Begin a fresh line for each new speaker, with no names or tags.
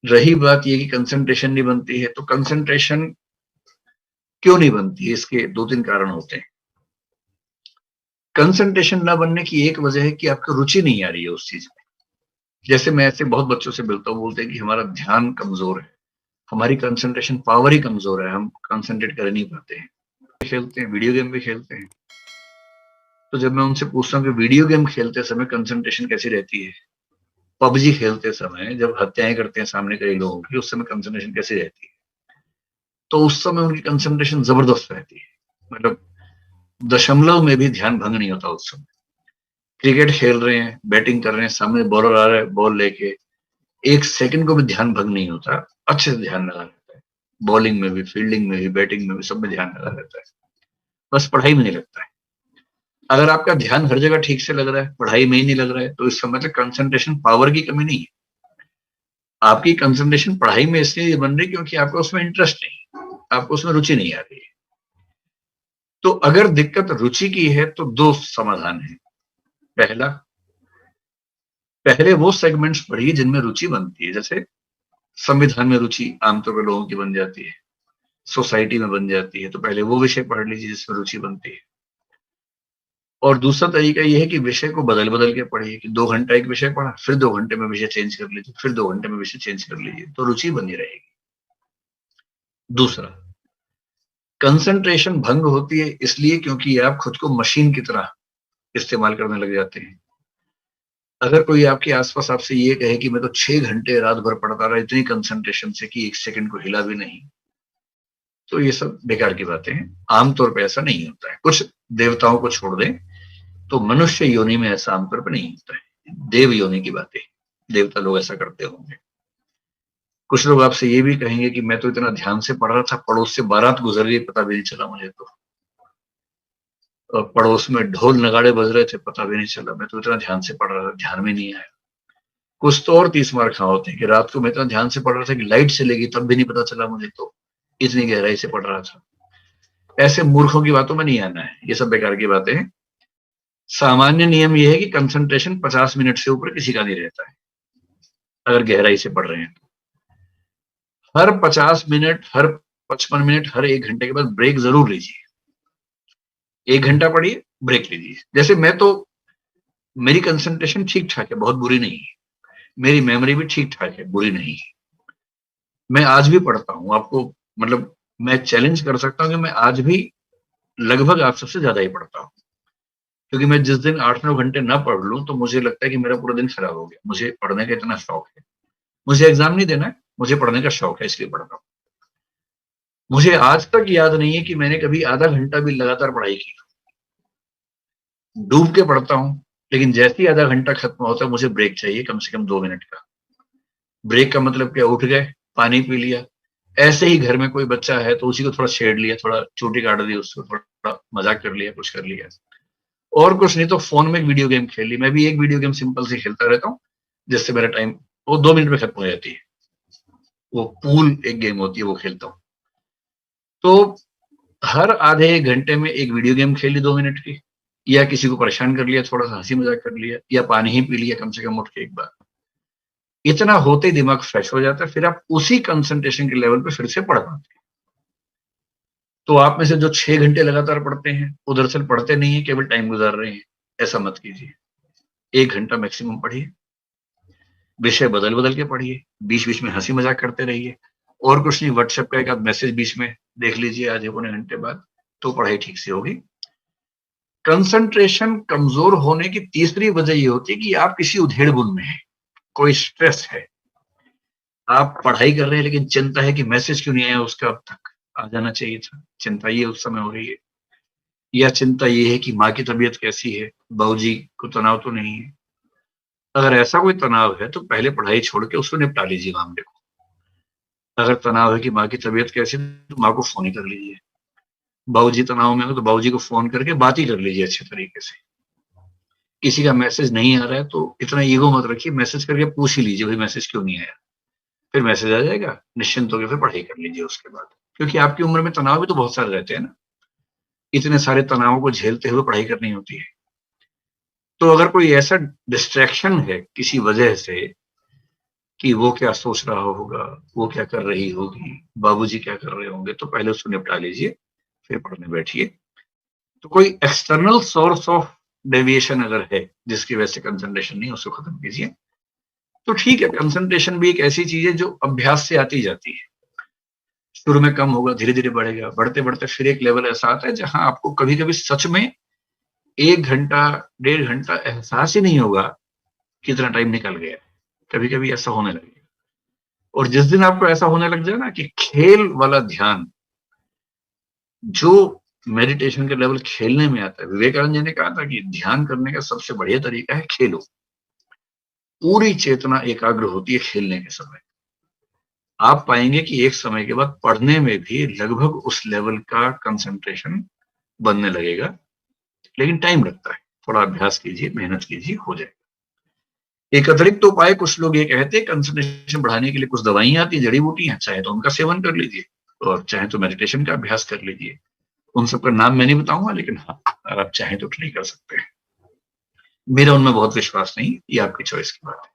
रही बात ये कि कंसंट्रेशन नहीं बनती है, तो कंसंट्रेशन क्यों नहीं बनती है, इसके 2-3 कारण होते हैं। कंसंट्रेशन ना बनने की एक वजह है कि आपको रुचि नहीं आ रही है उस चीज में। जैसे मैं ऐसे बहुत बच्चों से मिलता हूँ, बोलते हैं कि हमारा ध्यान कमजोर है, हमारी कंसंट्रेशन पावर ही कमजोर है, हम कंसंट्रेट कर नहीं पाते हैं। खेलते हैं, वीडियो गेम भी खेलते हैं, तो जब मैं उनसे पूछता हूँ कि वीडियो गेम खेलते समय कंसंट्रेशन कैसी रहती है, पबजी खेलते समय जब हत्याएं करते हैं सामने कई लोगों की, उस समय कंसंट्रेशन कैसी रहती है, तो उस समय उनकी कंसंट्रेशन जबरदस्त रहती है, मतलब दशमलव में भी ध्यान भंग नहीं होता उस समय। क्रिकेट खेल रहे हैं, बैटिंग कर रहे हैं, सामने बॉलर आ रहा है बॉल लेके, एक सेकंड को भी ध्यान भंग नहीं होता, अच्छे से ध्यान लगा रहता है। बॉलिंग में भी, फील्डिंग में भी, बैटिंग में भी, सब में ध्यान लगा रहता है। बस पढ़ाई में नहीं लगता है। अगर आपका ध्यान हर जगह ठीक से लग रहा है, पढ़ाई में ही नहीं लग रहा है, तो इसका मतलब कंसंट्रेशन पावर की कमी नहीं है। आपकी कंसंट्रेशन पढ़ाई में इसलिए बन रही क्योंकि आपको उसमें इंटरेस्ट नहीं, आपको उसमें रुचि नहीं आ रही है। तो अगर दिक्कत रुचि की है तो दो समाधान है। पहला, पहले वो सेगमेंट्स पढ़िए जिनमें रुचि बनती है। जैसे संविधान में रुचि आमतौर पर लोगों की बन जाती है, सोसाइटी में बन जाती है, तो पहले वो विषय पढ़ लीजिए जिसमें रुचि बनती है। और दूसरा तरीका ये है कि विषय को बदल बदल के पढ़िए, कि 2 घंटा एक विषय पढ़ा, फिर 2 घंटे में विषय चेंज कर लीजिए, फिर 2 घंटे में विषय चेंज कर लीजिए, तो रुचि बनी रहेगी। दूसरा, कंसंट्रेशन भंग होती है इसलिए क्योंकि आप खुद को मशीन की तरह इस्तेमाल करने लग जाते हैं। अगर कोई आपके आसपास आपसे ये कहे कि मैं तो 6 घंटे रात भर पढ़ता रहा इतनी कंसंट्रेशन से कि एक सेकंड को हिला भी नहीं, तो ये सब बेकार की बातें हैं। आमतौर पे ऐसा नहीं होता है। कुछ देवताओं को छोड़ दें तो मनुष्य योनि में ऐसा आमतौर पर नहीं होता है। देव योनि की बातें, देवता लोग ऐसा करते होंगे। कुछ लोग आपसे ये भी कहेंगे कि मैं तो इतना ध्यान से पढ़ रहा था, पड़ोस से बारात गुजर गई, पता भी नहीं चला मुझे तो। और पड़ोस में ढोल नगाड़े बज रहे थे, पता भी नहीं चला, मैं तो इतना ध्यान से पढ़ रहा था, ध्यान में नहीं आया। कुछ तो और 30 मार खा होते हैं कि रात को मैं इतना ध्यान से पढ़ रहा था कि लाइट चली गई तब भी नहीं पता चला मुझे, तो इतनी गहराई से पढ़ रहा था। ऐसे मूर्खों की बातों में नहीं आना है, ये सब बेकार की बातें हैं। सामान्य नियम यह है कि कंसंट्रेशन 50 मिनट से ऊपर किसी का नहीं रहता है अगर गहराई से पढ़ रहे हैं। हर 50 मिनट, हर 55 मिनट, हर 1 घंटे के बाद ब्रेक जरूर लीजिए। 1 घंटा पढ़िए, ब्रेक लीजिए। जैसे मैं तो, मेरी कंसंट्रेशन ठीक ठाक है, बहुत बुरी नहीं है। मेरी मेमोरी भी ठीक ठाक है, बुरी नहीं है। मैं आज भी पढ़ता हूँ आपको, मतलब मैं चैलेंज कर सकता हूँ कि मैं आज भी लगभग आप सबसे ज्यादा ही पढ़ता हूँ। क्योंकि मैं जिस दिन 8-9 घंटे ना पढ़ लूं तो मुझे लगता है कि मेरा पूरा दिन खराब हो गया। मुझे पढ़ने का इतना शौक है, मुझे एग्जाम नहीं देना है, मुझे पढ़ने का शौक है, इसलिए पढ़ता हूँ। मुझे आज तक याद नहीं है कि मैंने कभी आधा घंटा भी लगातार पढ़ाई की। डूब के पढ़ता हूँ, लेकिन जैसे ही आधा घंटा खत्म होता है मुझे ब्रेक चाहिए, कम से कम 2 मिनट का। ब्रेक का मतलब क्या, उठ गए, पानी पी लिया, ऐसे ही घर में कोई बच्चा है तो उसी को थोड़ा छेड़ लिया, थोड़ा चोटी काट दी, उसको थोड़ा मजाक कर लिया, कुछ कर लिया, और कुछ नहीं तो फोन में एक वीडियो गेम खेल ली। मैं भी एक वीडियो गेम सिंपल से खेलता रहता हूँ, जिससे मेरा टाइम वो 2 मिनट में खत्म हो जाती है। वो पूल एक गेम होती है, वो खेलता हूँ। तो हर आधे 1 घंटे में एक वीडियो गेम खेल ली 2 मिनट की, या किसी को परेशान कर लिया, थोड़ा सा हंसी मजाक कर लिया, या पानी ही पी लिया कम से कम उठ के एक बार। इतना होते ही दिमाग फ्रेश हो जाता है, फिर आप उसी कंसंट्रेशन के लेवल पे फिर से पढ़ पाते हैं। तो आप में से जो 6 घंटे लगातार पढ़ते हैं वो दरअसल पढ़ते नहीं है, केवल टाइम गुजार रहे हैं। ऐसा मत कीजिए। 1 घंटा मैक्सिमम पढ़िए, विषय बदल बदल के पढ़िए, बीच बीच में हंसी मजाक करते रहिए, और कुछ नहीं, व्हाट्सएप का एक आध मैसेज बीच में देख लीजिए आधे पौने घंटे बाद, तो पढ़ाई ठीक से होगी। कंसंट्रेशन कमजोर होने की तीसरी वजह ये होती है कि आप किसी उधेड़ बुन में हैं, कोई स्ट्रेस है। आप पढ़ाई कर रहे हैं लेकिन चिंता है कि मैसेज क्यों नहीं आया उसका, अब तक आ जाना चाहिए था, चिंता ये उस समय हो रही है। या चिंता ये है कि माँ की तबीयत कैसी है, बाबूजी को तनाव तो नहीं है। अगर ऐसा कोई तनाव है तो पहले पढ़ाई छोड़ के उसको निपटा लीजिए मामले को। अगर तनाव है कि माँ की तबीयत कैसी है तो माँ को फोन ही कर लीजिए। बाबूजी तनाव में हो तो बाबूजी को फोन करके बात ही कर लीजिए अच्छे तरीके से। किसी का मैसेज नहीं आ रहा है तो इतना ईगो मत रखिए, मैसेज करके पूछ ही लीजिए भाई मैसेज क्यों नहीं आया। फिर मैसेज आ जाएगा, निश्चिंत होकर फिर पढ़ाई कर लीजिए उसके बाद। क्योंकि आपकी उम्र में तनाव भी तो बहुत सारे रहते हैं ना, इतने सारे तनावों को झेलते हुए पढ़ाई करनी होती है। तो अगर कोई ऐसा डिस्ट्रैक्शन है किसी वजह से कि वो क्या सोच रहा होगा, वो क्या कर रही होगी, बाबूजी क्या कर रहे होंगे, तो पहले उसको निपटा लीजिए, फिर पढ़ने बैठिए। तो कोई एक्सटर्नल सोर्स ऑफ डेविएशन अगर है जिसकी वजह से कंसंट्रेशन नहीं, उसको खत्म कीजिए। तो ठीक है, कंसंट्रेशन भी एक ऐसी चीज है जो अभ्यास से आती जाती है। शुरू में कम होगा, धीरे धीरे बढ़ेगा, बढ़ते बढ़ते फिर एक लेवल ऐसा आता है जहां आपको कभी कभी सच में 1 घंटा 1.5 घंटा एहसास ही नहीं होगा कितना टाइम निकल गया। कभी कभी ऐसा होने लगेगा। और जिस दिन आपको ऐसा होने लग जाए ना कि खेल वाला ध्यान, जो मेडिटेशन के लेवल खेलने में आता है, विवेकानंद जी ने कहा था कि ध्यान करने का सबसे बढ़िया तरीका है खेलो। पूरी चेतना एकाग्र होती है खेलने के समय। आप पाएंगे कि एक समय के बाद पढ़ने में भी लगभग उस लेवल का कंसंट्रेशन बनने लगेगा, लेकिन टाइम लगता है। थोड़ा अभ्यास कीजिए, मेहनत कीजिए, हो जाएगा। एक अतिरिक्त उपाय, कुछ लोग ये कहते हैं कंसंट्रेशन बढ़ाने के लिए कुछ दवाइयां आती है, जड़ी बूटियां, चाहे तो उनका सेवन कर लीजिए और चाहे तो मेडिटेशन का अभ्यास कर लीजिए। उन सबका नाम मैं नहीं बताऊंगा, लेकिन हाँ, अगर आप चाहें तो ट्राई कर सकते हैं। मेरा उनमें बहुत विश्वास नहीं, ये आपकी चॉइस की बात है।